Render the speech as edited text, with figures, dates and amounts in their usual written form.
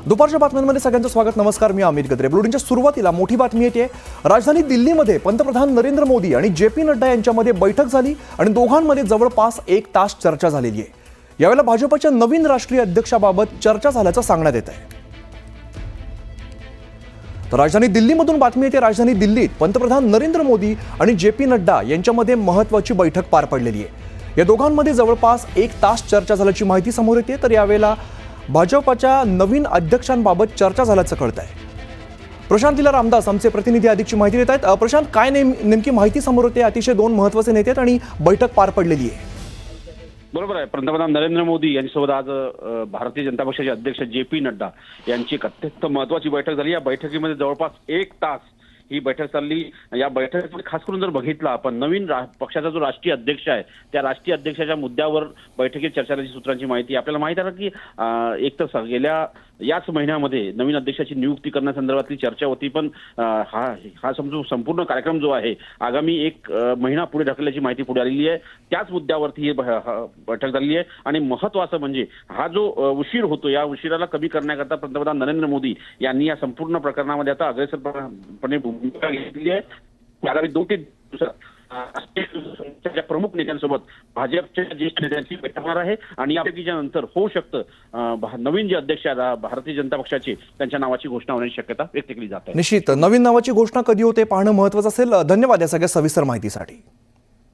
दुपारच्या बातम्यांमध्ये सगळ्यांचं स्वागत. नमस्कार, मी अमित गद्रे. बुलेटिनच्या सुरुवातीला मोठी बातमी येते. राजधानी दिल्लीमध्ये पंतप्रधान नरेंद्र मोदी आणि जे.पी. नड्डा यांच्यामध्ये बैठक झाली आणि दोघांमध्ये जवळपास 1 तास चर्चा झालेली आहे. यावेळेला भाजपच्या नवीन राष्ट्रीय अध्यक्षाबाबत चर्चा झाल्याचं सांगण्यात येत आहे. तर राजधानी दिल्लीमधून बातमी येते. राजधानी दिल्लीत पंतप्रधान नरेंद्र मोदी आणि जे.पी. नड्डा यांच्यामध्ये महत्त्वाची बैठक पार पडलेली आहे. या दोघांमध्ये जवळपास 1 तास चर्चा झाल्याची माहिती समोर येते. तर यावेळेला भाजपच्या नवीन अध्यक्षांबाबत चर्चा झाल्याचं कळत आहे. प्रशांत लीला रामदास आमचे प्रतिनिधी अधिकची माहिती देत आहेत. प्रशांत, काय नेमकी माहिती समोर येते? अतिशय 2 महत्त्वाचे नेते आहेत आणि बैठक पार पडलेली आहे. बरोबर आहे. पंतप्रधान नरेंद्र मोदी यांच्यासोबत आज भारतीय जनता पक्षाचे अध्यक्ष जे.पी. नड्डा यांची एक अत्यंत महत्त्वाची बैठक झाली. या बैठकीमध्ये जवळपास 1 तास ही बैठक चालली. या बैठकीमध्ये खास करून जर बघितलं आपण, नवीन पक्षाचा जो राष्ट्रीय अध्यक्ष आहे त्या राष्ट्रीय अध्यक्षाच्या मुद्द्यावर बैठकीत चर्चा झाल्याची सूत्रांची माहिती. आपल्याला माहिती आहे की एक तर गेल्या याच महिन्यामध्ये नवीन अध्यक्षाची नियुक्ती करण्यासंदर्भातली चर्चा होती, पण हा संपूर्ण कार्यक्रम जो आहे आगामी 1 महिना पुढे ढकलल्याची माहिती पुढे आलेली आहे. त्याच मुद्द्यावरती ही बैठक झालेली आहे. आणि महत्त्वाचं म्हणजे हा जो उशीर होतो, या उशिराला कमी करण्याकरता पंतप्रधान नरेंद्र मोदी यांनी या संपूर्ण प्रकरणामध्ये आता अग्रेसरपणे भूमिका घेतली आहे. आगामी 2 ते 3 दिवसात प्रमुख नेत्यांसोबत भाजपच्या ज्येष्ठ नेत्यांची बैठक होणार आहे आणि या बैठकीच्या नंतर होऊ शकतं नवीन जे अध्यक्ष आहेत भारतीय जनता पक्षाचे त्यांच्या नावाची घोषणा होण्याची शक्यता व्यक्त केली जात आहे. निश्चित नवीन नावाची घोषणा कधी होते पाहणं महत्त्वाचं असेल. धन्यवाद या सगळ्या सविस्तर माहितीसाठी.